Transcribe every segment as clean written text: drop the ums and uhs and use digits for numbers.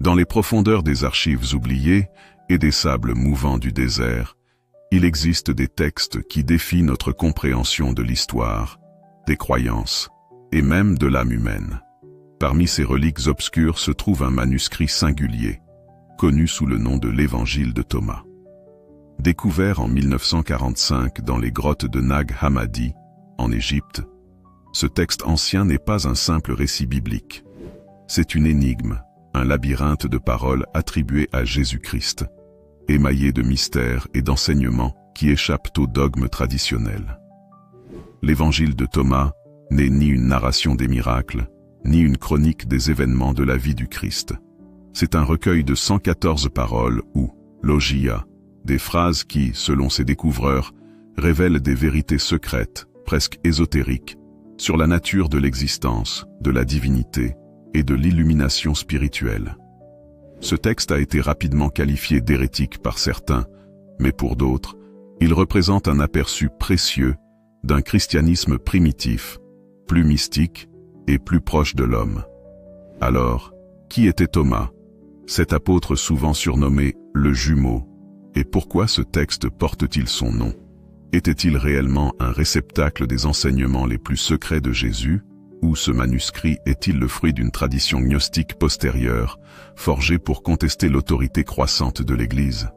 Dans les profondeurs des archives oubliées et des sables mouvants du désert, il existe des textes qui défient notre compréhension de l'histoire, des croyances et même de l'âme humaine. Parmi ces reliques obscures se trouve un manuscrit singulier, connu sous le nom de l'Évangile de Thomas. Découvert en 1945 dans les grottes de Nag Hammadi, en Égypte, ce texte ancien n'est pas un simple récit biblique. C'est une énigme, un labyrinthe de paroles attribuées à Jésus-Christ, émaillé de mystères et d'enseignements qui échappent aux dogmes traditionnels. L'Évangile de Thomas n'est ni une narration des miracles, ni une chronique des événements de la vie du Christ. C'est un recueil de 114 paroles ou logia, des phrases qui, selon ses découvreurs, révèlent des vérités secrètes, presque ésotériques, sur la nature de l'existence, de la divinité et de l'illumination spirituelle. Ce texte a été rapidement qualifié d'hérétique par certains, mais pour d'autres, il représente un aperçu précieux d'un christianisme primitif, plus mystique et plus proche de l'homme. Alors, qui était Thomas, cet apôtre souvent surnommé le jumeau, et pourquoi ce texte porte-t-il son nom? Était-il réellement un réceptacle des enseignements les plus secrets de Jésus, ou ce manuscrit est-il le fruit d'une tradition gnostique postérieure, forgée pour contester l'autorité croissante de l'Église?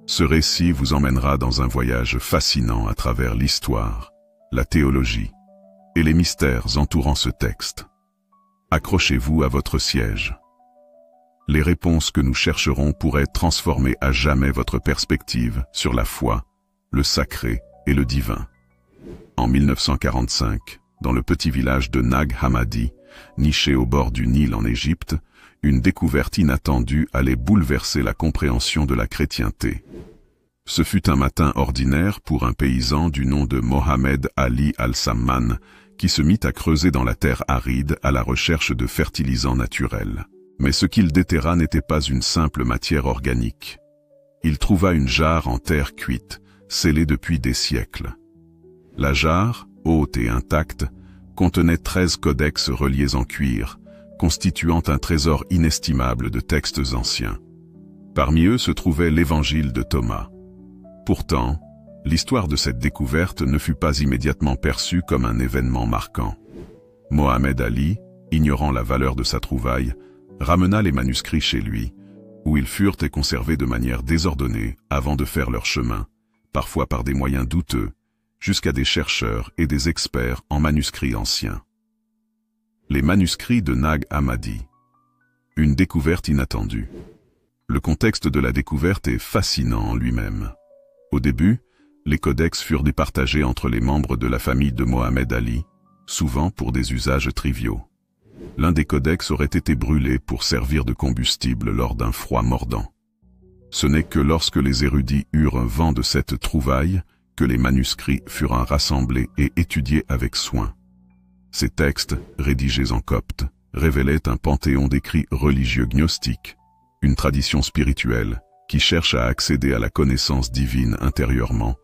Ce récit vous emmènera dans un voyage fascinant à travers l'histoire, la théologie et les mystères entourant ce texte. Accrochez-vous à votre siège. Les réponses que nous chercherons pourraient transformer à jamais votre perspective sur la foi, le sacré et le divin. En 1945, dans le petit village de Nag Hammadi, niché au bord du Nil en Égypte, une découverte inattendue allait bouleverser la compréhension de la chrétienté. Ce fut un matin ordinaire pour un paysan du nom de Mohamed Ali Al-Samman, qui se mit à creuser dans la terre aride à la recherche de fertilisants naturels. Mais ce qu'il déterra n'était pas une simple matière organique. Il trouva une jarre en terre cuite, scellée depuis des siècles. La jarre, haute et intacte, contenait 13 codex reliés en cuir, constituant un trésor inestimable de textes anciens. Parmi eux se trouvait l'Évangile de Thomas. Pourtant, l'histoire de cette découverte ne fut pas immédiatement perçue comme un événement marquant. Mohamed Ali, ignorant la valeur de sa trouvaille, ramena les manuscrits chez lui, où ils furent conservés de manière désordonnée avant de faire leur chemin, parfois par des moyens douteux, jusqu'à des chercheurs et des experts en manuscrits anciens. Les manuscrits de Nag Hammadi. Une découverte inattendue. Le contexte de la découverte est fascinant en lui-même. Au début, les codex furent départagés entre les membres de la famille de Mohamed Ali, souvent pour des usages triviaux. L'un des codex aurait été brûlé pour servir de combustible lors d'un froid mordant. Ce n'est que lorsque les érudits eurent un vent de cette trouvaille que les manuscrits furent rassemblés et étudiés avec soin. Ces textes, rédigés en copte, révélaient un panthéon d'écrits religieux gnostiques, une tradition spirituelle qui cherche à accéder à la connaissance divine intérieurement,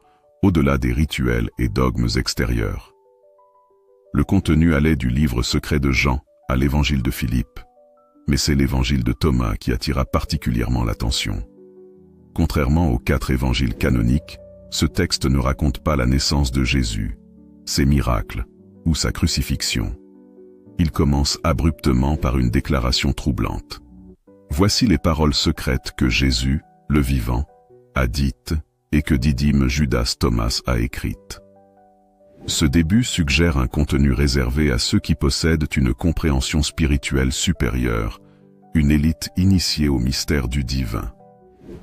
au-delà des rituels et dogmes extérieurs. Le contenu allait du livre secret de Jean à l'évangile de Philippe, mais c'est l'évangile de Thomas qui attira particulièrement l'attention. Contrairement aux 4 évangiles canoniques, ce texte ne raconte pas la naissance de Jésus, ses miracles ou sa crucifixion. Il commence abruptement par une déclaration troublante. Voici les paroles secrètes que Jésus, le vivant, a dites et que Didyme Judas Thomas a écrites. Ce début suggère un contenu réservé à ceux qui possèdent une compréhension spirituelle supérieure, une élite initiée au mystère du divin.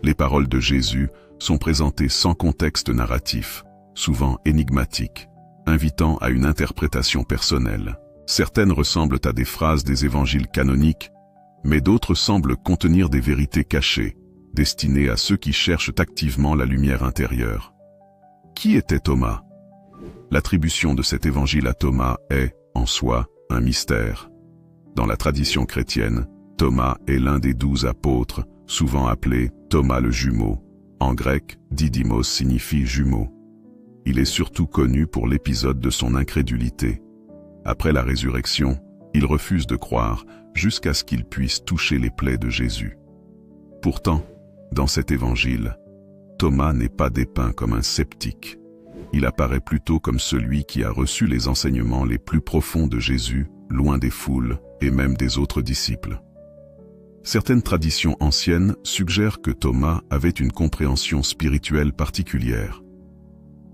Les paroles de Jésus sont présentées sans contexte narratif, souvent énigmatiques, invitant à une interprétation personnelle. Certaines ressemblent à des phrases des évangiles canoniques, mais d'autres semblent contenir des vérités cachées, destinées à ceux qui cherchent activement la lumière intérieure. Qui était Thomas? L'attribution de cet évangile à Thomas est, en soi, un mystère. Dans la tradition chrétienne, Thomas est l'un des 12 apôtres, souvent appelé Thomas le jumeau. En grec, Didymos signifie jumeau. Il est surtout connu pour l'épisode de son incrédulité. Après la résurrection, Il refuse de croire jusqu'à ce qu'il puisse toucher les plaies de Jésus. Pourtant, dans cet évangile, Thomas n'est pas dépeint comme un sceptique. Il apparaît plutôt comme celui qui a reçu les enseignements les plus profonds de Jésus, loin des foules et même des autres disciples. Certaines traditions anciennes suggèrent que Thomas avait une compréhension spirituelle particulière.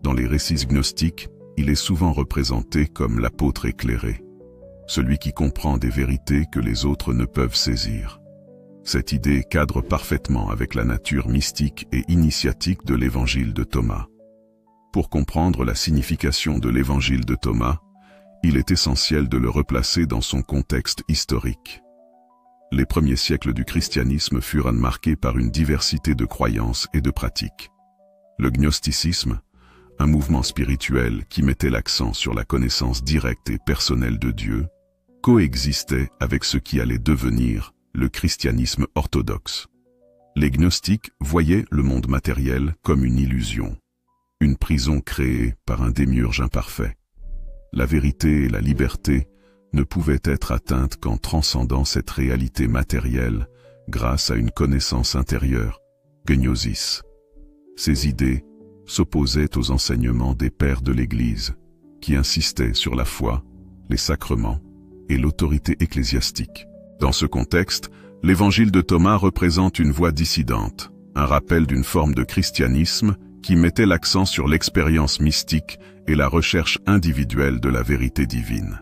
Dans les récits gnostiques, il est souvent représenté comme l'apôtre éclairé, celui qui comprend des vérités que les autres ne peuvent saisir. Cette idée cadre parfaitement avec la nature mystique et initiatique de l'évangile de Thomas. Pour comprendre la signification de l'évangile de Thomas, il est essentiel de le replacer dans son contexte historique. Les premiers siècles du christianisme furent marqués par une diversité de croyances et de pratiques. Le gnosticisme, un mouvement spirituel qui mettait l'accent sur la connaissance directe et personnelle de Dieu, coexistait avec ce qui allait devenir le christianisme orthodoxe. Les gnostiques voyaient le monde matériel comme une illusion, une prison créée par un démiurge imparfait. La vérité et la liberté ne pouvaient être atteintes qu'en transcendant cette réalité matérielle grâce à une connaissance intérieure, gnosis. Ces idées s'opposaient aux enseignements des pères de l'Église, qui insistaient sur la foi, les sacrements et l'autorité ecclésiastique. Dans ce contexte, l'évangile de Thomas représente une voie dissidente, un rappel d'une forme de christianisme qui mettait l'accent sur l'expérience mystique et la recherche individuelle de la vérité divine.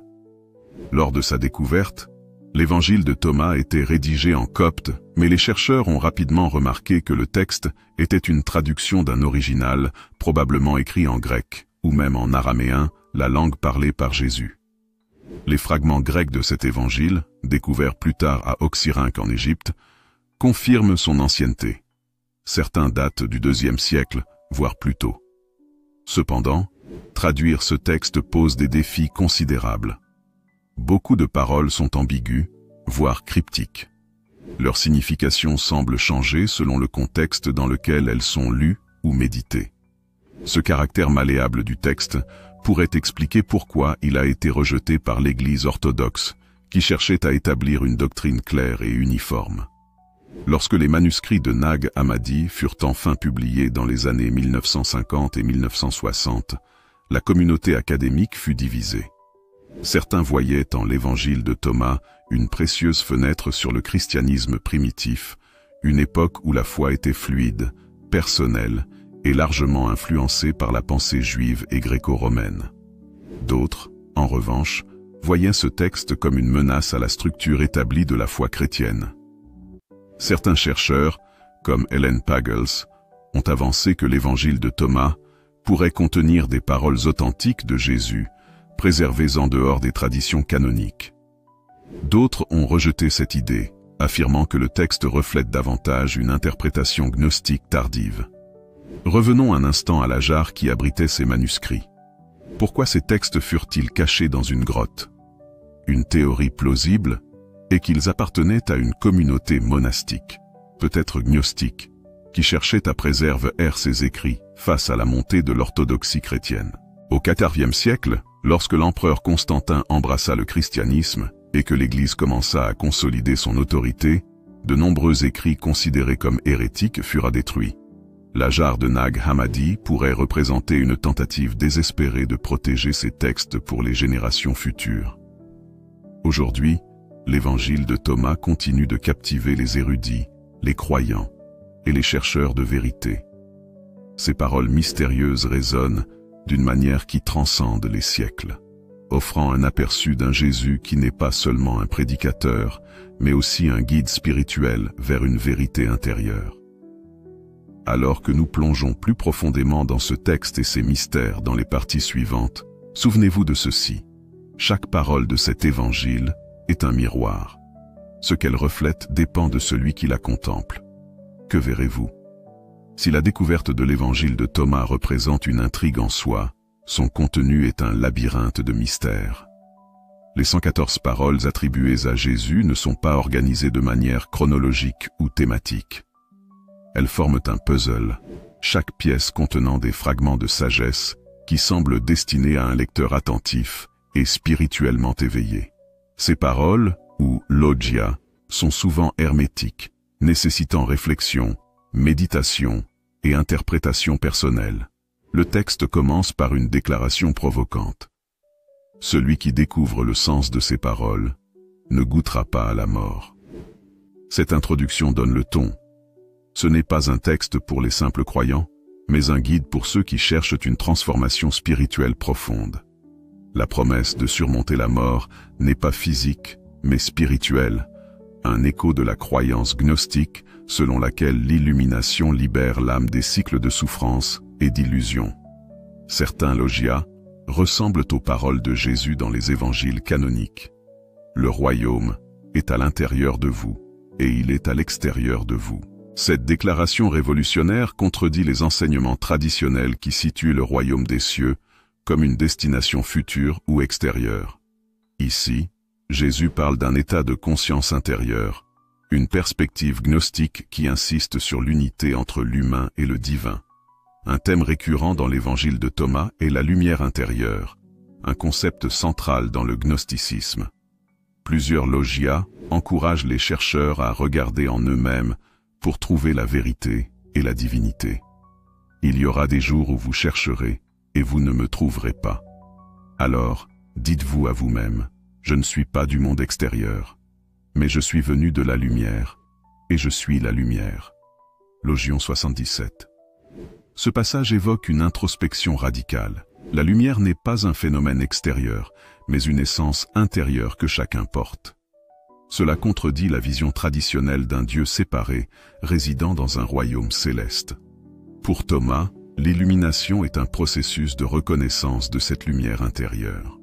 Lors de sa découverte, l'évangile de Thomas était rédigé en copte, mais les chercheurs ont rapidement remarqué que le texte était une traduction d'un original, probablement écrit en grec, ou même en araméen, la langue parlée par Jésus. Les fragments grecs de cet évangile, découverts plus tard à Oxyrhynque en Égypte, confirment son ancienneté. Certains datent du IIe siècle, voire plus tôt. Cependant, traduire ce texte pose des défis considérables. Beaucoup de paroles sont ambiguës, voire cryptiques. Leur signification semble changer selon le contexte dans lequel elles sont lues ou méditées. Ce caractère malléable du texte pourrait expliquer pourquoi il a été rejeté par l'Église orthodoxe, qui cherchait à établir une doctrine claire et uniforme. Lorsque les manuscrits de Nag Hammadi furent enfin publiés dans les années 1950 et 1960, la communauté académique fut divisée. Certains voyaient en l'évangile de Thomas une précieuse fenêtre sur le christianisme primitif, une époque où la foi était fluide, personnelle et largement influencée par la pensée juive et gréco-romaine. D'autres, en revanche, voyaient ce texte comme une menace à la structure établie de la foi chrétienne. Certains chercheurs, comme Helen Pagels, ont avancé que l'évangile de Thomas pourrait contenir des paroles authentiques de Jésus, préservées en dehors des traditions canoniques. D'autres ont rejeté cette idée, affirmant que le texte reflète davantage une interprétation gnostique tardive. Revenons un instant à la jarre qui abritait ces manuscrits. Pourquoi ces textes furent-ils cachés dans une grotte? Une théorie plausible est qu'ils appartenaient à une communauté monastique, peut-être gnostique, qui cherchait à préserver ces écrits face à la montée de l'orthodoxie chrétienne. Au XIVe siècle, lorsque l'empereur Constantin embrassa le christianisme et que l'Église commença à consolider son autorité, de nombreux écrits considérés comme hérétiques furent détruits. La jarre de Nag Hammadi pourrait représenter une tentative désespérée de protéger ces textes pour les générations futures. Aujourd'hui, l'évangile de Thomas continue de captiver les érudits, les croyants et les chercheurs de vérité. Ces paroles mystérieuses résonnent d'une manière qui transcende les siècles, offrant un aperçu d'un Jésus qui n'est pas seulement un prédicateur, mais aussi un guide spirituel vers une vérité intérieure. Alors que nous plongeons plus profondément dans ce texte et ses mystères dans les parties suivantes, souvenez-vous de ceci. Chaque parole de cet évangile est un miroir. Ce qu'elle reflète dépend de celui qui la contemple. Que verrez-vous? Si la découverte de l'évangile de Thomas représente une intrigue en soi, son contenu est un labyrinthe de mystères. Les 114 paroles attribuées à Jésus ne sont pas organisées de manière chronologique ou thématique. Elles forment un puzzle, chaque pièce contenant des fragments de sagesse qui semblent destinés à un lecteur attentif et spirituellement éveillé. Ces paroles, ou logia, sont souvent hermétiques, nécessitant réflexion, méditation et interprétation personnelle. Le texte commence par une déclaration provocante. Celui qui découvre le sens de ces paroles ne goûtera pas à la mort. Cette introduction donne le ton. Ce n'est pas un texte pour les simples croyants, mais un guide pour ceux qui cherchent une transformation spirituelle profonde. La promesse de surmonter la mort n'est pas physique, mais spirituelle, un écho de la croyance gnostique selon laquelle l'illumination libère l'âme des cycles de souffrance et d'illusion. Certains logias ressemblent aux paroles de Jésus dans les évangiles canoniques. Le royaume est à l'intérieur de vous, et il est à l'extérieur de vous. Cette déclaration révolutionnaire contredit les enseignements traditionnels qui situent le royaume des cieux comme une destination future ou extérieure. Ici, Jésus parle d'un état de conscience intérieure, une perspective gnostique qui insiste sur l'unité entre l'humain et le divin. Un thème récurrent dans l'évangile de Thomas est la lumière intérieure, un concept central dans le gnosticisme. Plusieurs logias encouragent les chercheurs à regarder en eux-mêmes pour trouver la vérité et la divinité. Il y aura des jours où vous chercherez et vous ne me trouverez pas. Alors, dites-vous à vous-même, je ne suis pas du monde extérieur, mais je suis venu de la lumière, et je suis la lumière. Logion 77. Ce passage évoque une introspection radicale. La lumière n'est pas un phénomène extérieur, mais une essence intérieure que chacun porte. Cela contredit la vision traditionnelle d'un Dieu séparé, résidant dans un royaume céleste. Pour Thomas, l'illumination est un processus de reconnaissance de cette lumière intérieure.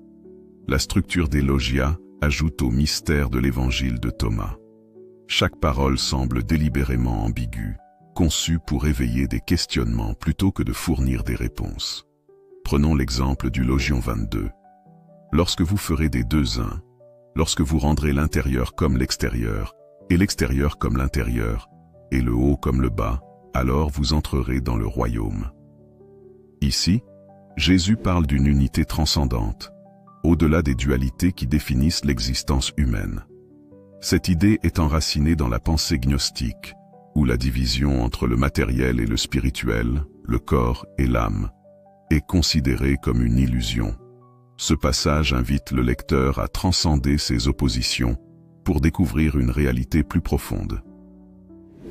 La structure des logias ajoute au mystère de l'évangile de Thomas. Chaque parole semble délibérément ambiguë, conçue pour éveiller des questionnements plutôt que de fournir des réponses. Prenons l'exemple du Logion 22. Lorsque vous ferez des deux un, lorsque vous rendrez l'intérieur comme l'extérieur, et l'extérieur comme l'intérieur, et le haut comme le bas, alors vous entrerez dans le royaume. Ici, Jésus parle d'une unité transcendante, au-delà des dualités qui définissent l'existence humaine. Cette idée est enracinée dans la pensée gnostique, où la division entre le matériel et le spirituel, le corps et l'âme, est considérée comme une illusion. Ce passage invite le lecteur à transcender ces oppositions pour découvrir une réalité plus profonde.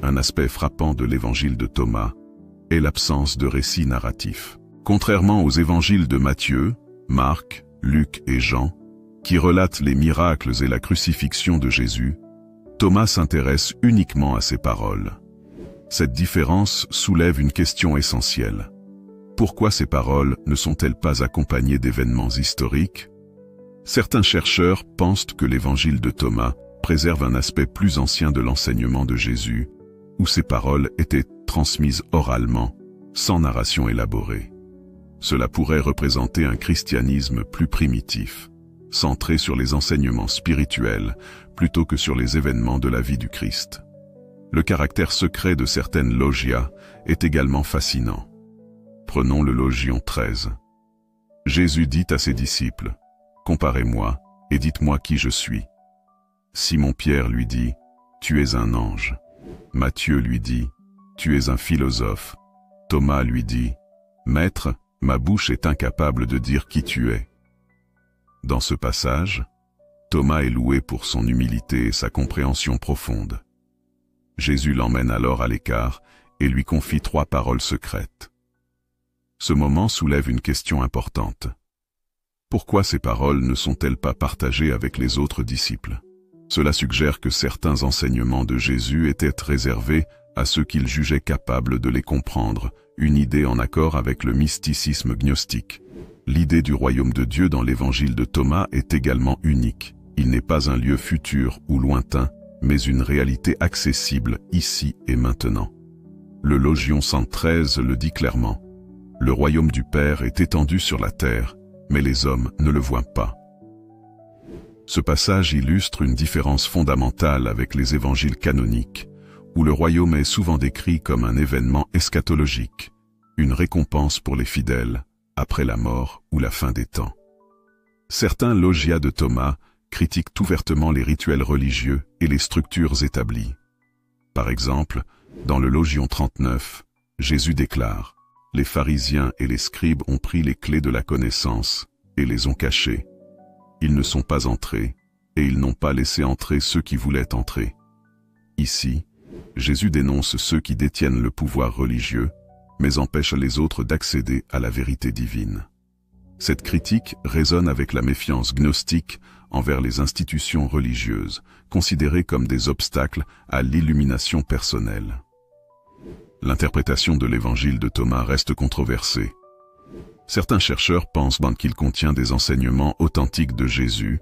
Un aspect frappant de l'évangile de Thomas est l'absence de récit narratif. Contrairement aux évangiles de Matthieu, Marc, Luc et Jean, qui relatent les miracles et la crucifixion de Jésus, Thomas s'intéresse uniquement à ces paroles. Cette différence soulève une question essentielle. Pourquoi ces paroles ne sont-elles pas accompagnées d'événements historiques? Certains chercheurs pensent que l'évangile de Thomas préserve un aspect plus ancien de l'enseignement de Jésus, où ces paroles étaient transmises oralement, sans narration élaborée. Cela pourrait représenter un christianisme plus primitif, centré sur les enseignements spirituels plutôt que sur les événements de la vie du Christ. Le caractère secret de certaines logias est également fascinant. Prenons le Logion 13. Jésus dit à ses disciples, « Comparez-moi et dites-moi qui je suis. » Simon-Pierre lui dit, « Tu es un ange. » Matthieu lui dit, « Tu es un philosophe. » Thomas lui dit, « Maître, ma bouche est incapable de dire qui tu es. » Dans ce passage, Thomas est loué pour son humilité et sa compréhension profonde. Jésus l'emmène alors à l'écart et lui confie 3 paroles secrètes. Ce moment soulève une question importante. Pourquoi ces paroles ne sont-elles pas partagées avec les autres disciples? Cela suggère que certains enseignements de Jésus étaient réservés à ceux qu'il jugeait capables de les comprendre, une idée en accord avec le mysticisme gnostique. L'idée du royaume de Dieu dans l'évangile de Thomas est également unique. Il n'est pas un lieu futur ou lointain, mais une réalité accessible ici et maintenant. Le Logion 113 le dit clairement. Le royaume du Père est étendu sur la terre, mais les hommes ne le voient pas. Ce passage illustre une différence fondamentale avec les évangiles canoniques, où le royaume est souvent décrit comme un événement eschatologique, une récompense pour les fidèles, après la mort ou la fin des temps. Certains logias de Thomas critiquent ouvertement les rituels religieux et les structures établies. Par exemple, dans le Logion 39, Jésus déclare « Les pharisiens et les scribes ont pris les clés de la connaissance et les ont cachées. Ils ne sont pas entrés, et ils n'ont pas laissé entrer ceux qui voulaient entrer. » Ici, Jésus dénonce ceux qui détiennent le pouvoir religieux, mais empêchent les autres d'accéder à la vérité divine. Cette critique résonne avec la méfiance gnostique envers les institutions religieuses, considérées comme des obstacles à l'illumination personnelle. L'interprétation de l'évangile de Thomas reste controversée. Certains chercheurs pensent qu'il contient des enseignements authentiques de Jésus,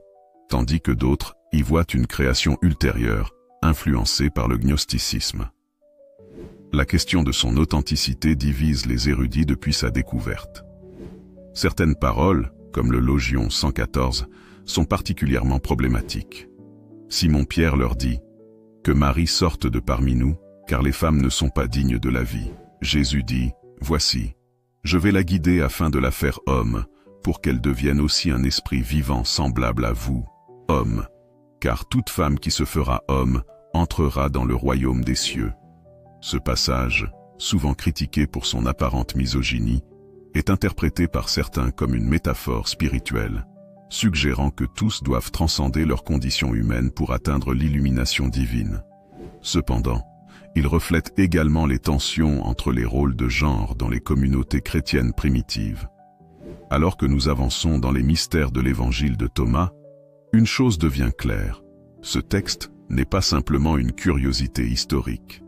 tandis que d'autres y voient une création ultérieure, influencée par le gnosticisme. La question de son authenticité divise les érudits depuis sa découverte. Certaines paroles, comme le Logion 114, sont particulièrement problématiques. Simon-Pierre leur dit « Que Marie sorte de parmi nous, car les femmes ne sont pas dignes de la vie. » Jésus dit « Voici, je vais la guider afin de la faire homme, pour qu'elle devienne aussi un esprit vivant semblable à vous, homme. Car toute femme qui se fera homme entrera dans le royaume des cieux. » Ce passage, souvent critiqué pour son apparente misogynie, est interprété par certains comme une métaphore spirituelle, suggérant que tous doivent transcender leurs conditions humaines pour atteindre l'illumination divine. Cependant, il reflète également les tensions entre les rôles de genre dans les communautés chrétiennes primitives. Alors que nous avançons dans les mystères de l'évangile de Thomas, une chose devient claire. Ce texte n'est pas simplement une curiosité historique.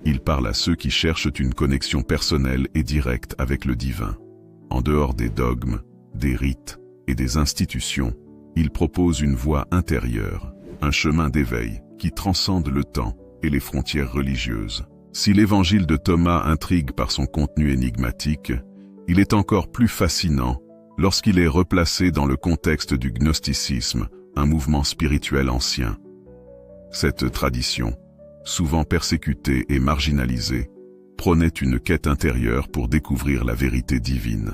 Il parle à ceux qui cherchent une connexion personnelle et directe avec le divin. En dehors des dogmes, des rites et des institutions, il propose une voie intérieure, un chemin d'éveil qui transcende le temps et les frontières religieuses. Si l'évangile de Thomas intrigue par son contenu énigmatique, il est encore plus fascinant lorsqu'il est replacé dans le contexte du gnosticisme, un mouvement spirituel ancien. Cette tradition, souvent persécutée et marginalisée, prônait une quête intérieure pour découvrir la vérité divine.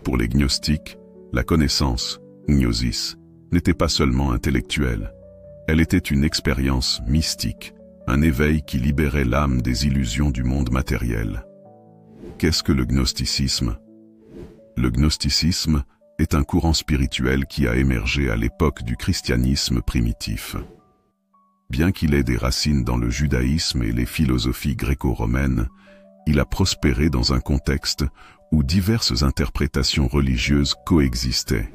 Pour les gnostiques, la connaissance, gnosis, n'était pas seulement intellectuelle. Elle était une expérience mystique, un éveil qui libérait l'âme des illusions du monde matériel. Qu'est-ce que le gnosticisme? Le gnosticisme est un courant spirituel qui a émergé à l'époque du christianisme primitif. Bien qu'il ait des racines dans le judaïsme et les philosophies gréco-romaines, il a prospéré dans un contexte où diverses interprétations religieuses coexistaient.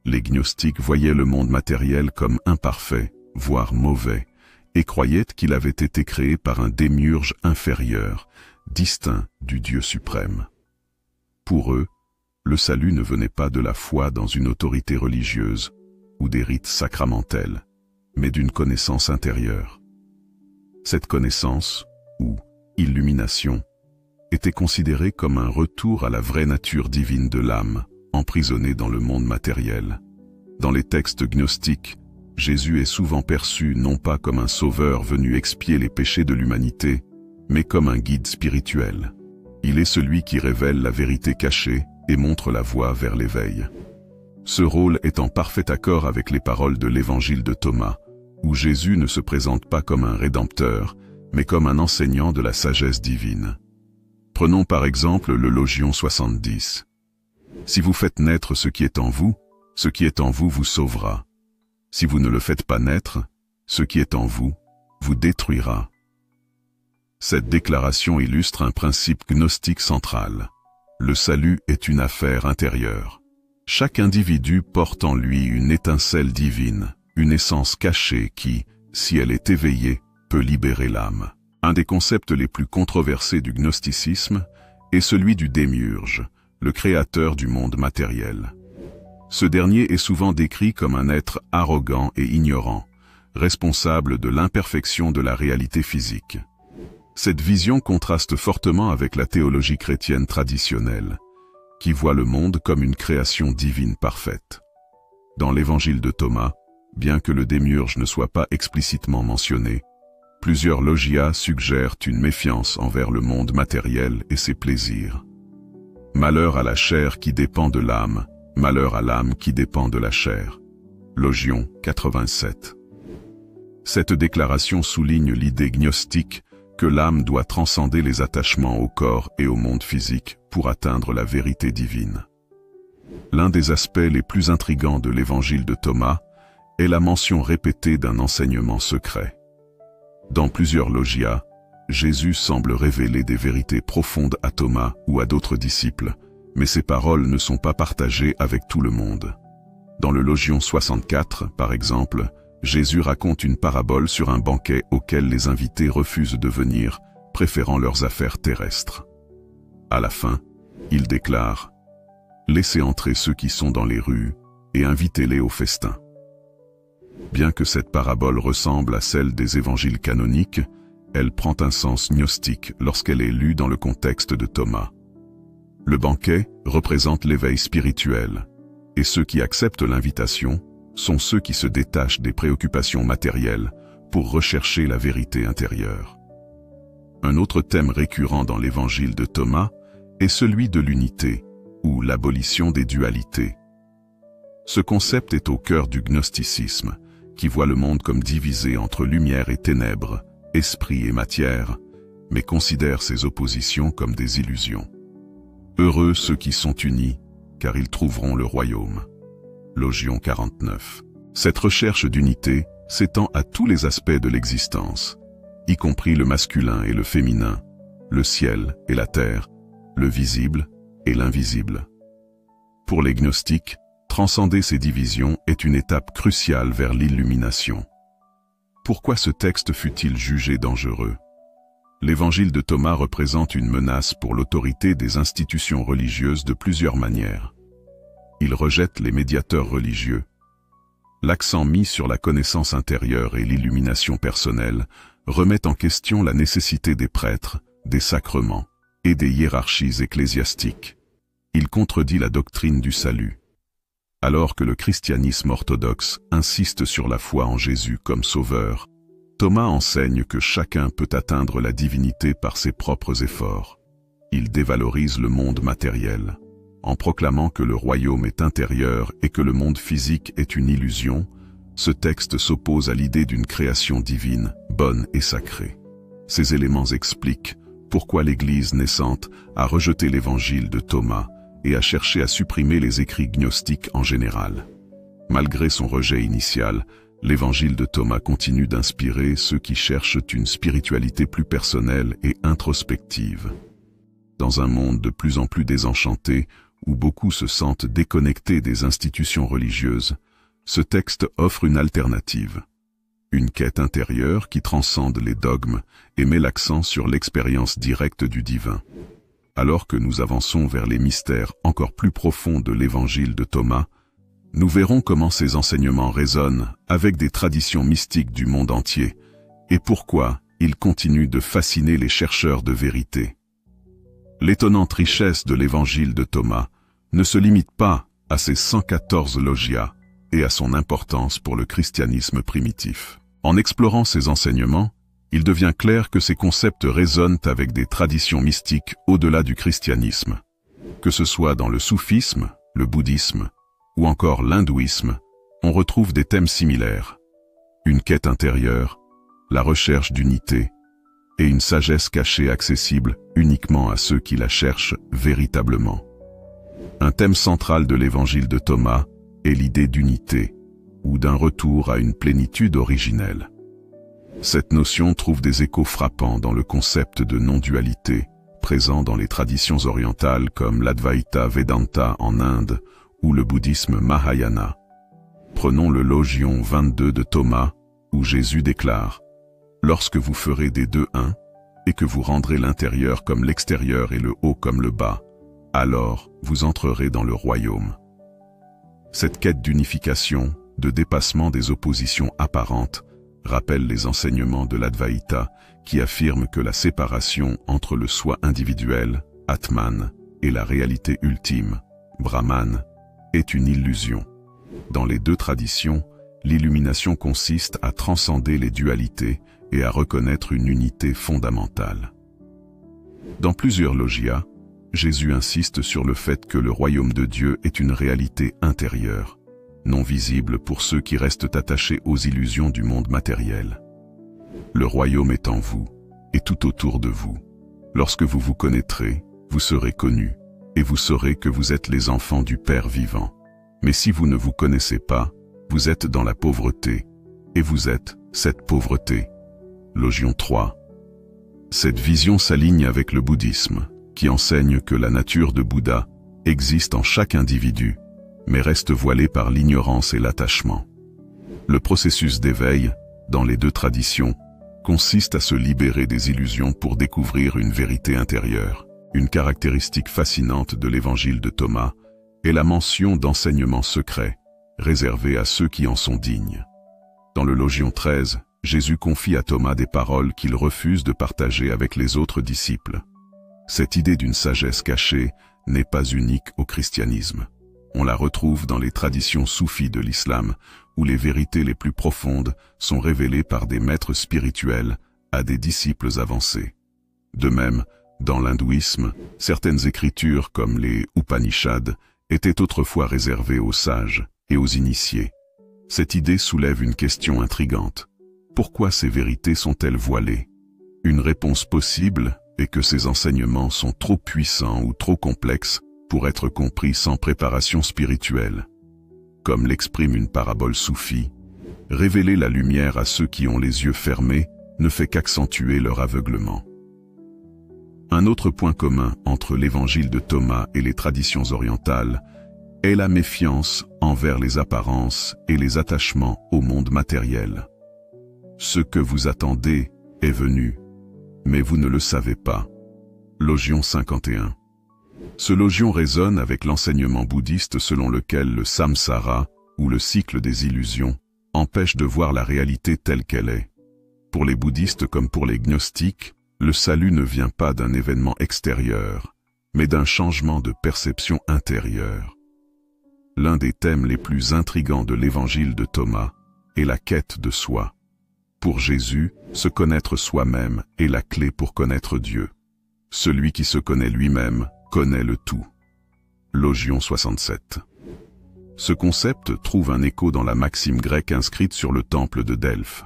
Les gnostiques voyaient le monde matériel comme imparfait, voire mauvais, et croyaient qu'il avait été créé par un démiurge inférieur, distinct du Dieu suprême. Pour eux, le salut ne venait pas de la foi dans une autorité religieuse ou des rites sacramentels, mais d'une connaissance intérieure. Cette connaissance, ou illumination, était considérée comme un retour à la vraie nature divine de l'âme, emprisonnée dans le monde matériel. Dans les textes gnostiques, Jésus est souvent perçu non pas comme un sauveur venu expier les péchés de l'humanité, mais comme un guide spirituel. Il est celui qui révèle la vérité cachée et montre la voie vers l'éveil. Ce rôle est en parfait accord avec les paroles de l'évangile de Thomas, où Jésus ne se présente pas comme un rédempteur, mais comme un enseignant de la sagesse divine. Prenons par exemple le Logion 70. Si vous faites naître ce qui est en vous vous sauvera. Si vous ne le faites pas naître, ce qui est en vous détruira. Cette déclaration illustre un principe gnostique central. Le salut est une affaire intérieure. Chaque individu porte en lui une étincelle divine, une essence cachée qui, si elle est éveillée, peut libérer l'âme. Un des concepts les plus controversés du gnosticisme est celui du démiurge, le créateur du monde matériel. Ce dernier est souvent décrit comme un être arrogant et ignorant, responsable de l'imperfection de la réalité physique. Cette vision contraste fortement avec la théologie chrétienne traditionnelle, qui voit le monde comme une création divine parfaite. Dans l'évangile de Thomas, bien que le démiurge ne soit pas explicitement mentionné, plusieurs logias suggèrent une méfiance envers le monde matériel et ses plaisirs. Malheur à la chair qui dépend de l'âme, malheur à l'âme qui dépend de la chair. Logion 87. Cette déclaration souligne l'idée gnostique que l'âme doit transcender les attachements au corps et au monde physique pour atteindre la vérité divine. L'un des aspects les plus intrigants de l'évangile de Thomas est la mention répétée d'un enseignement secret. Dans plusieurs logias, Jésus semble révéler des vérités profondes à Thomas ou à d'autres disciples, mais ces paroles ne sont pas partagées avec tout le monde. Dans le Logion 64, par exemple, Jésus raconte une parabole sur un banquet auquel les invités refusent de venir, préférant leurs affaires terrestres. À la fin, il déclare « Laissez entrer ceux qui sont dans les rues et invitez-les au festin ». Bien que cette parabole ressemble à celle des évangiles canoniques, elle prend un sens gnostique lorsqu'elle est lue dans le contexte de Thomas. Le banquet représente l'éveil spirituel, et ceux qui acceptent l'invitation sont ceux qui se détachent des préoccupations matérielles pour rechercher la vérité intérieure. Un autre thème récurrent dans l'évangile de Thomas est celui de l'unité, ou l'abolition des dualités. Ce concept est au cœur du gnosticisme, qui voit le monde comme divisé entre lumière et ténèbres, esprit et matière, mais considère ces oppositions comme des illusions. Heureux ceux qui sont unis, car ils trouveront le royaume. Logion 49. Cette recherche d'unité s'étend à tous les aspects de l'existence, y compris le masculin et le féminin, le ciel et la terre, le visible et l'invisible. Pour les gnostiques, transcender ces divisions est une étape cruciale vers l'illumination. Pourquoi ce texte fut-il jugé dangereux? L'évangile de Thomas représente une menace pour l'autorité des institutions religieuses de plusieurs manières. Il rejette les médiateurs religieux. L'accent mis sur la connaissance intérieure et l'illumination personnelle remet en question la nécessité des prêtres, des sacrements et des hiérarchies ecclésiastiques. Il contredit la doctrine du salut. Alors que le christianisme orthodoxe insiste sur la foi en Jésus comme sauveur, Thomas enseigne que chacun peut atteindre la divinité par ses propres efforts. Il dévalorise le monde matériel. En proclamant que le royaume est intérieur et que le monde physique est une illusion, ce texte s'oppose à l'idée d'une création divine, bonne et sacrée. Ces éléments expliquent pourquoi l'Église naissante a rejeté l'évangile de Thomas et a cherché à supprimer les écrits gnostiques en général. Malgré son rejet initial, l'évangile de Thomas continue d'inspirer ceux qui cherchent une spiritualité plus personnelle et introspective. Dans un monde de plus en plus désenchanté, où beaucoup se sentent déconnectés des institutions religieuses, ce texte offre une alternative. Une quête intérieure qui transcende les dogmes et met l'accent sur l'expérience directe du divin. Alors que nous avançons vers les mystères encore plus profonds de l'évangile de Thomas, nous verrons comment ces enseignements résonnent avec des traditions mystiques du monde entier et pourquoi ils continuent de fasciner les chercheurs de vérité. L'étonnante richesse de l'évangile de Thomas ne se limite pas à ses 114 logias et à son importance pour le christianisme primitif. En explorant ces enseignements, il devient clair que ces concepts résonnent avec des traditions mystiques au-delà du christianisme. Que ce soit dans le soufisme, le bouddhisme ou encore l'hindouisme, on retrouve des thèmes similaires. Une quête intérieure, la recherche d'unité et une sagesse cachée accessible uniquement à ceux qui la cherchent véritablement. Un thème central de l'évangile de Thomas est l'idée d'unité, ou d'un retour à une plénitude originelle. Cette notion trouve des échos frappants dans le concept de non-dualité, présent dans les traditions orientales comme l'Advaita Vedanta en Inde ou le bouddhisme Mahayana. Prenons le Logion 22 de Thomas, où Jésus déclare « Lorsque vous ferez des deux un, et que vous rendrez l'intérieur comme l'extérieur et le haut comme le bas, alors vous entrerez dans le royaume. » Cette quête d'unification, de dépassement des oppositions apparentes, rappelle les enseignements de l'Advaita qui affirment que la séparation entre le soi individuel, Atman, et la réalité ultime, Brahman, est une illusion. Dans les deux traditions, l'illumination consiste à transcender les dualités et à reconnaître une unité fondamentale. Dans plusieurs logias, Jésus insiste sur le fait que le royaume de Dieu est une réalité intérieure. non visible pour ceux qui restent attachés aux illusions du monde matériel. Le royaume est en vous, et tout autour de vous. Lorsque vous vous connaîtrez, vous serez connus, et vous saurez que vous êtes les enfants du Père vivant. Mais si vous ne vous connaissez pas, vous êtes dans la pauvreté, et vous êtes cette pauvreté. Logion 3. Cette vision s'aligne avec le bouddhisme, qui enseigne que la nature de Bouddha existe en chaque individu, mais reste voilée par l'ignorance et l'attachement. Le processus d'éveil, dans les deux traditions, consiste à se libérer des illusions pour découvrir une vérité intérieure. Une caractéristique fascinante de l'évangile de Thomas est la mention d'enseignements secrets, réservés à ceux qui en sont dignes. Dans le Logion 13, Jésus confie à Thomas des paroles qu'il refuse de partager avec les autres disciples. Cette idée d'une sagesse cachée n'est pas unique au christianisme. On la retrouve dans les traditions soufis de l'islam, où les vérités les plus profondes sont révélées par des maîtres spirituels à des disciples avancés. De même, dans l'hindouisme, certaines écritures comme les Upanishads étaient autrefois réservées aux sages et aux initiés. Cette idée soulève une question intrigante. Pourquoi ces vérités sont-elles voilées? Une réponse possible est que ces enseignements sont trop puissants ou trop complexes pour être compris sans préparation spirituelle. Comme l'exprime une parabole soufie, révéler la lumière à ceux qui ont les yeux fermés ne fait qu'accentuer leur aveuglement. Un autre point commun entre l'évangile de Thomas et les traditions orientales est la méfiance envers les apparences et les attachements au monde matériel. Ce que vous attendez est venu, mais vous ne le savez pas. Logion 51. Ce logion résonne avec l'enseignement bouddhiste selon lequel le samsara, ou le cycle des illusions, empêche de voir la réalité telle qu'elle est. Pour les bouddhistes comme pour les gnostiques, le salut ne vient pas d'un événement extérieur, mais d'un changement de perception intérieure. L'un des thèmes les plus intrigants de l'évangile de Thomas est la quête de soi. Pour Jésus, se connaître soi-même est la clé pour connaître Dieu. Celui qui se connaît lui-même connaît le tout. Logion 67. Ce concept trouve un écho dans la maxime grecque inscrite sur le temple de Delphes.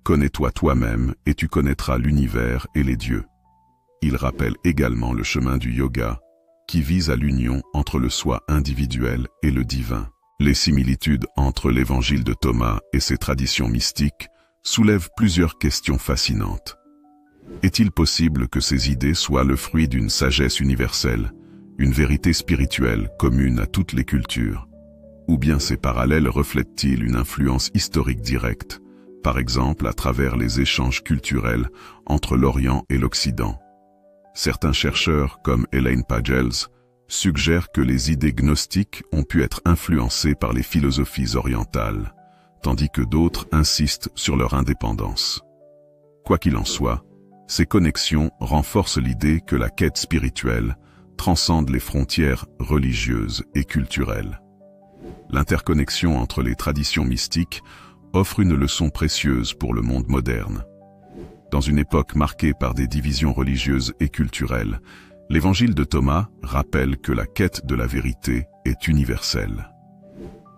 Connais-toi toi-même et tu connaîtras l'univers et les dieux. Il rappelle également le chemin du yoga, qui vise à l'union entre le soi individuel et le divin. Les similitudes entre l'évangile de Thomas et ses traditions mystiques soulèvent plusieurs questions fascinantes. Est-il possible que ces idées soient le fruit d'une sagesse universelle, une vérité spirituelle commune à toutes les cultures? Ou bien ces parallèles reflètent-ils une influence historique directe, par exemple à travers les échanges culturels entre l'Orient et l'Occident? Certains chercheurs, comme Elaine Pagels, suggèrent que les idées gnostiques ont pu être influencées par les philosophies orientales, tandis que d'autres insistent sur leur indépendance. Quoi qu'il en soit, ces connexions renforcent l'idée que la quête spirituelle transcende les frontières religieuses et culturelles. L'interconnexion entre les traditions mystiques offre une leçon précieuse pour le monde moderne. Dans une époque marquée par des divisions religieuses et culturelles, l'évangile de Thomas rappelle que la quête de la vérité est universelle.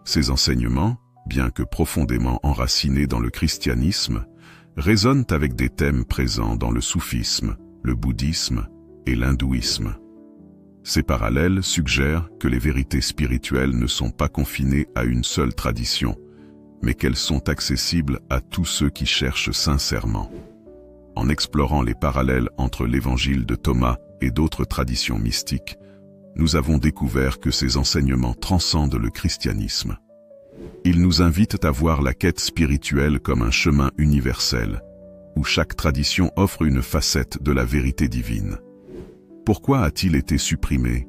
Ces enseignements, bien que profondément enracinés dans le christianisme, résonnent avec des thèmes présents dans le soufisme, le bouddhisme et l'hindouisme. Ces parallèles suggèrent que les vérités spirituelles ne sont pas confinées à une seule tradition, mais qu'elles sont accessibles à tous ceux qui cherchent sincèrement. En explorant les parallèles entre l'évangile de Thomas et d'autres traditions mystiques, nous avons découvert que ces enseignements transcendent le christianisme. Ils nous invitent à voir la quête spirituelle comme un chemin universel, où chaque tradition offre une facette de la vérité divine. Pourquoi a-t-il été supprimé?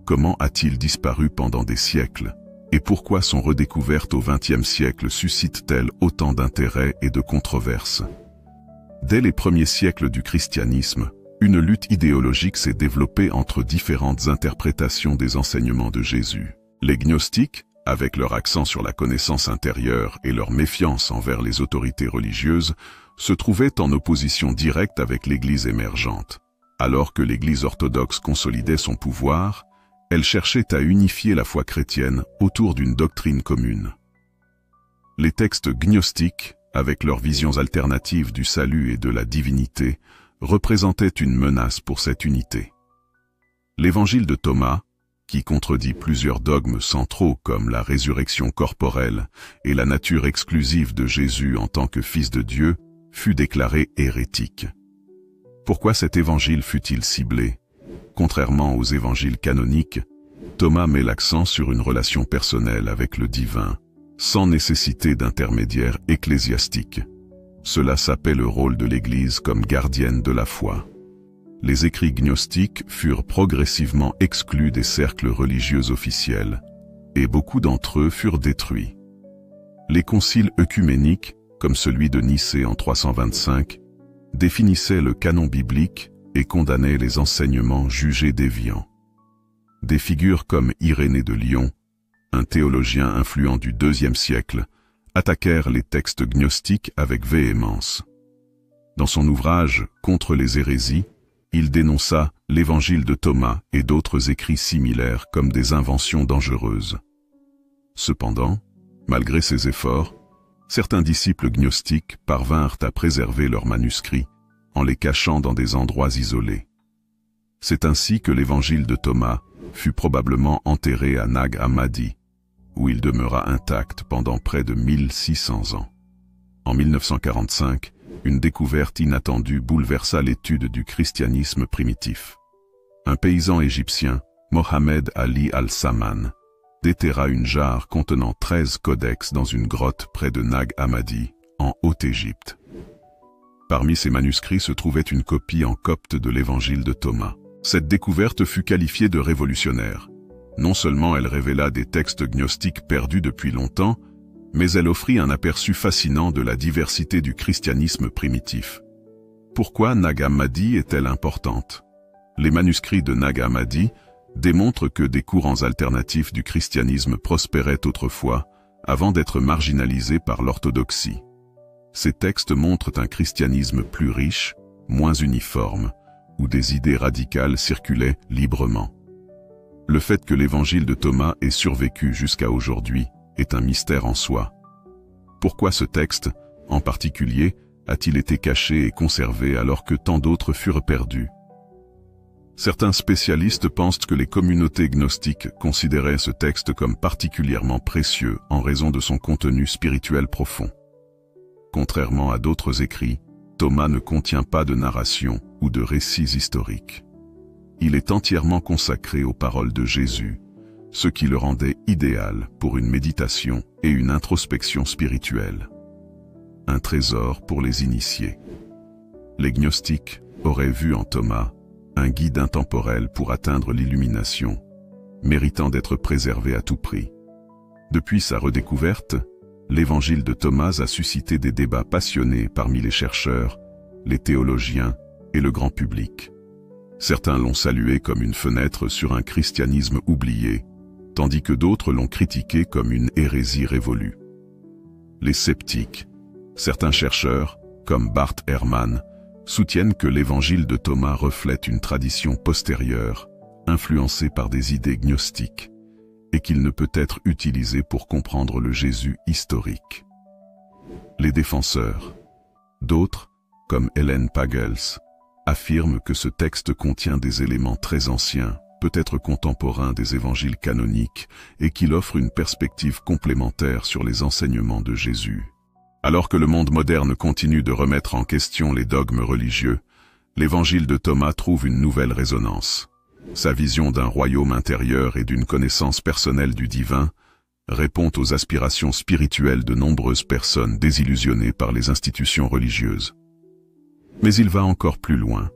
Comment a-t-il disparu pendant des siècles? Et pourquoi son redécouverte au XXe siècle suscite-t-elle autant d'intérêt et de controverses? Dès les premiers siècles du christianisme, une lutte idéologique s'est développée entre différentes interprétations des enseignements de Jésus. Les gnostiques, avec leur accent sur la connaissance intérieure et leur méfiance envers les autorités religieuses, se trouvaient en opposition directe avec l'Église émergente. Alors que l'Église orthodoxe consolidait son pouvoir, elle cherchait à unifier la foi chrétienne autour d'une doctrine commune. Les textes gnostiques, avec leurs visions alternatives du salut et de la divinité, représentaient une menace pour cette unité. L'évangile de Thomas, qui contredit plusieurs dogmes centraux comme la résurrection corporelle et la nature exclusive de Jésus en tant que Fils de Dieu, fut déclaré hérétique. Pourquoi cet évangile fut-il ciblé? Contrairement aux évangiles canoniques, Thomas met l'accent sur une relation personnelle avec le divin, sans nécessité d'intermédiaire ecclésiastique. Cela sapait le rôle de l'Église comme gardienne de la foi. Les écrits gnostiques furent progressivement exclus des cercles religieux officiels, et beaucoup d'entre eux furent détruits. Les conciles œcuméniques, comme celui de Nicée en 325, définissaient le canon biblique et condamnaient les enseignements jugés déviants. Des figures comme Irénée de Lyon, un théologien influent du IIe siècle, attaquèrent les textes gnostiques avec véhémence. Dans son ouvrage « Contre les hérésies », il dénonça l'évangile de Thomas et d'autres écrits similaires comme des inventions dangereuses. Cependant, malgré ces efforts, certains disciples gnostiques parvinrent à préserver leurs manuscrits en les cachant dans des endroits isolés. C'est ainsi que l'évangile de Thomas fut probablement enterré à Nag Hammadi, où il demeura intact pendant près de 1600 ans. En 1945, une découverte inattendue bouleversa l'étude du christianisme primitif. Un paysan égyptien, Mohamed Ali al-Saman, déterra une jarre contenant 13 codex dans une grotte près de Nag Hammadi, en Haute-Égypte. Parmi ces manuscrits se trouvait une copie en copte de l'évangile de Thomas. Cette découverte fut qualifiée de révolutionnaire. Non seulement elle révéla des textes gnostiques perdus depuis longtemps, mais elle offrit un aperçu fascinant de la diversité du christianisme primitif. Pourquoi Nag Hammadi est-elle importante? Les manuscrits de Nag Hammadi démontrent que des courants alternatifs du christianisme prospéraient autrefois, avant d'être marginalisés par l'orthodoxie. Ces textes montrent un christianisme plus riche, moins uniforme, où des idées radicales circulaient librement. Le fait que l'évangile de Thomas ait survécu jusqu'à aujourd'hui est un mystère en soi. Pourquoi ce texte, en particulier, a-t-il été caché et conservé alors que tant d'autres furent perdus? Certains spécialistes pensent que les communautés gnostiques considéraient ce texte comme particulièrement précieux en raison de son contenu spirituel profond. Contrairement à d'autres écrits, Thomas ne contient pas de narration ou de récits historiques. Il est entièrement consacré aux paroles de Jésus, ce qui le rendait idéal pour une méditation et une introspection spirituelle. Un trésor pour les initiés. Les gnostiques auraient vu en Thomas un guide intemporel pour atteindre l'illumination, méritant d'être préservé à tout prix. Depuis sa redécouverte, l'évangile de Thomas a suscité des débats passionnés parmi les chercheurs, les théologiens et le grand public. Certains l'ont salué comme une fenêtre sur un christianisme oublié, tandis que d'autres l'ont critiqué comme une hérésie révolue. Les sceptiques, certains chercheurs, comme Bart Ehrman, soutiennent que l'évangile de Thomas reflète une tradition postérieure, influencée par des idées gnostiques, et qu'il ne peut être utilisé pour comprendre le Jésus historique. Les défenseurs, d'autres, comme Helen Pagels, affirment que ce texte contient des éléments très anciens, peut-être contemporain des évangiles canoniques, et qu'il offre une perspective complémentaire sur les enseignements de Jésus. Alors que le monde moderne continue de remettre en question les dogmes religieux, l'évangile de Thomas trouve une nouvelle résonance. Sa vision d'un royaume intérieur et d'une connaissance personnelle du divin répond aux aspirations spirituelles de nombreuses personnes désillusionnées par les institutions religieuses. Mais il va encore plus loin.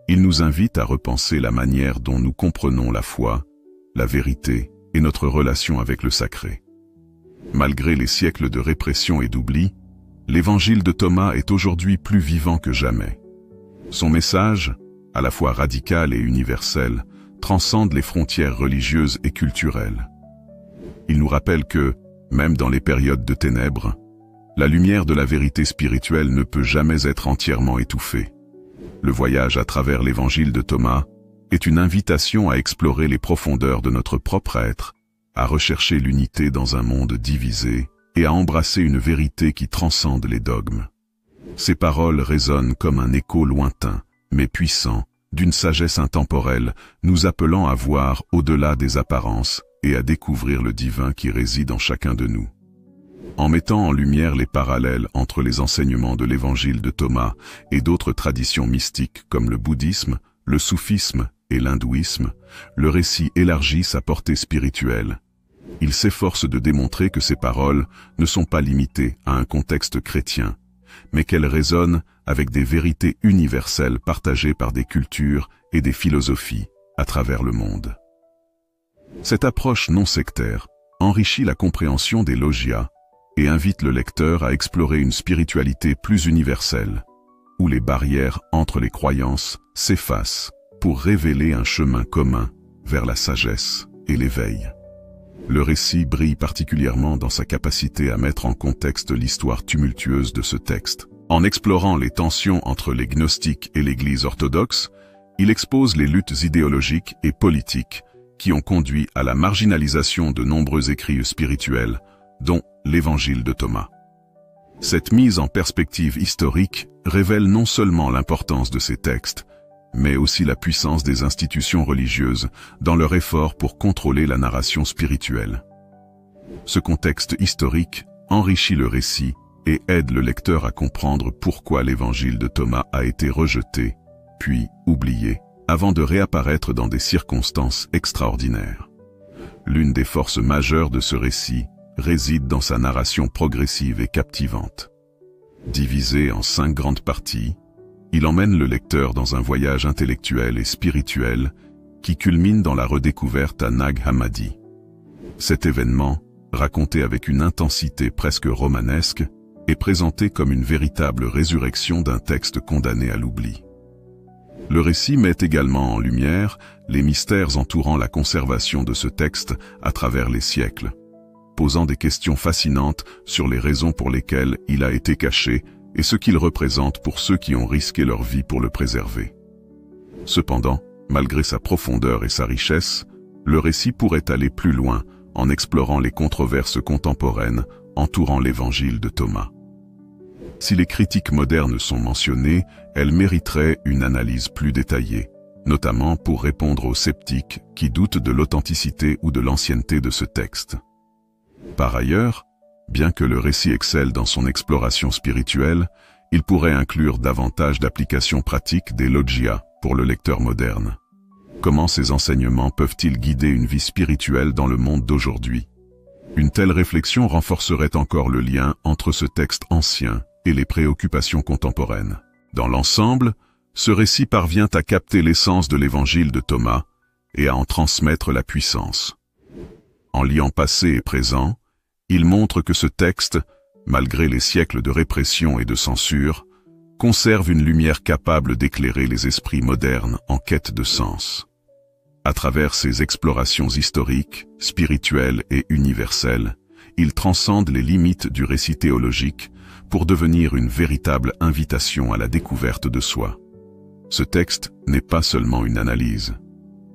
Il nous invite à repenser la manière dont nous comprenons la foi, la vérité et notre relation avec le sacré. Malgré les siècles de répression et d'oubli, l'évangile de Thomas est aujourd'hui plus vivant que jamais. Son message, à la fois radical et universel, transcende les frontières religieuses et culturelles. Il nous rappelle que, même dans les périodes de ténèbres, la lumière de la vérité spirituelle ne peut jamais être entièrement étouffée. Le voyage à travers l'évangile de Thomas est une invitation à explorer les profondeurs de notre propre être, à rechercher l'unité dans un monde divisé et à embrasser une vérité qui transcende les dogmes. Ces paroles résonnent comme un écho lointain, mais puissant, d'une sagesse intemporelle, nous appelant à voir au-delà des apparences et à découvrir le divin qui réside en chacun de nous. En mettant en lumière les parallèles entre les enseignements de l'évangile de Thomas et d'autres traditions mystiques comme le bouddhisme, le soufisme et l'hindouisme, le récit élargit sa portée spirituelle. Il s'efforce de démontrer que ces paroles ne sont pas limitées à un contexte chrétien, mais qu'elles résonnent avec des vérités universelles partagées par des cultures et des philosophies à travers le monde. Cette approche non sectaire enrichit la compréhension des logias et invite le lecteur à explorer une spiritualité plus universelle, où les barrières entre les croyances s'effacent pour révéler un chemin commun vers la sagesse et l'éveil. Le récit brille particulièrement dans sa capacité à mettre en contexte l'histoire tumultueuse de ce texte. En explorant les tensions entre les gnostiques et l'Église orthodoxe, il expose les luttes idéologiques et politiques qui ont conduit à la marginalisation de nombreux écrits spirituels, dont l'Évangile de Thomas. Cette mise en perspective historique révèle non seulement l'importance de ces textes, mais aussi la puissance des institutions religieuses dans leur effort pour contrôler la narration spirituelle. Ce contexte historique enrichit le récit et aide le lecteur à comprendre pourquoi l'Évangile de Thomas a été rejeté, puis oublié, avant de réapparaître dans des circonstances extraordinaires. L'une des forces majeures de ce récit réside dans sa narration progressive et captivante. Divisé en 5 grandes parties, il emmène le lecteur dans un voyage intellectuel et spirituel qui culmine dans la redécouverte à Nag Hammadi. Cet événement, raconté avec une intensité presque romanesque, est présenté comme une véritable résurrection d'un texte condamné à l'oubli. Le récit met également en lumière les mystères entourant la conservation de ce texte à travers les siècles, posant des questions fascinantes sur les raisons pour lesquelles il a été caché et ce qu'il représente pour ceux qui ont risqué leur vie pour le préserver. Cependant, malgré sa profondeur et sa richesse, le récit pourrait aller plus loin en explorant les controverses contemporaines entourant l'évangile de Thomas. Si les critiques modernes sont mentionnées, elles mériteraient une analyse plus détaillée, notamment pour répondre aux sceptiques qui doutent de l'authenticité ou de l'ancienneté de ce texte. Par ailleurs, bien que le récit excelle dans son exploration spirituelle, il pourrait inclure davantage d'applications pratiques des logias pour le lecteur moderne. Comment ces enseignements peuvent-ils guider une vie spirituelle dans le monde d'aujourd'hui? Une telle réflexion renforcerait encore le lien entre ce texte ancien et les préoccupations contemporaines. Dans l'ensemble, ce récit parvient à capter l'essence de l'évangile de Thomas et à en transmettre la puissance. En liant passé et présent, il montre que ce texte, malgré les siècles de répression et de censure, conserve une lumière capable d'éclairer les esprits modernes en quête de sens. À travers ses explorations historiques, spirituelles et universelles, il transcende les limites du récit théologique pour devenir une véritable invitation à la découverte de soi. Ce texte n'est pas seulement une analyse.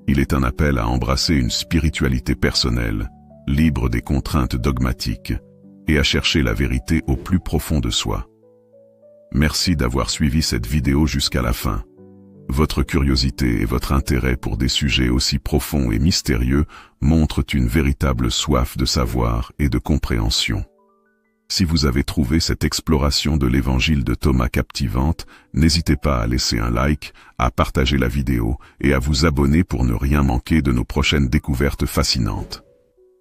Il est un appel à embrasser une spiritualité personnelle, libre des contraintes dogmatiques, et à chercher la vérité au plus profond de soi. Merci d'avoir suivi cette vidéo jusqu'à la fin. Votre curiosité et votre intérêt pour des sujets aussi profonds et mystérieux montrent une véritable soif de savoir et de compréhension. Si vous avez trouvé cette exploration de l'évangile de Thomas captivante, n'hésitez pas à laisser un like, à partager la vidéo et à vous abonner pour ne rien manquer de nos prochaines découvertes fascinantes.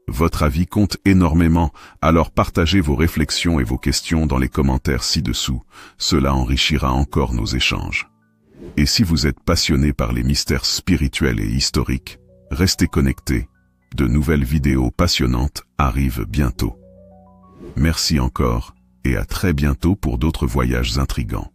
Votre avis compte énormément, alors partagez vos réflexions et vos questions dans les commentaires ci-dessous. Cela enrichira encore nos échanges. Et si vous êtes passionné par les mystères spirituels et historiques, restez connectés. De nouvelles vidéos passionnantes arrivent bientôt. Merci encore, et à très bientôt pour d'autres voyages intrigants.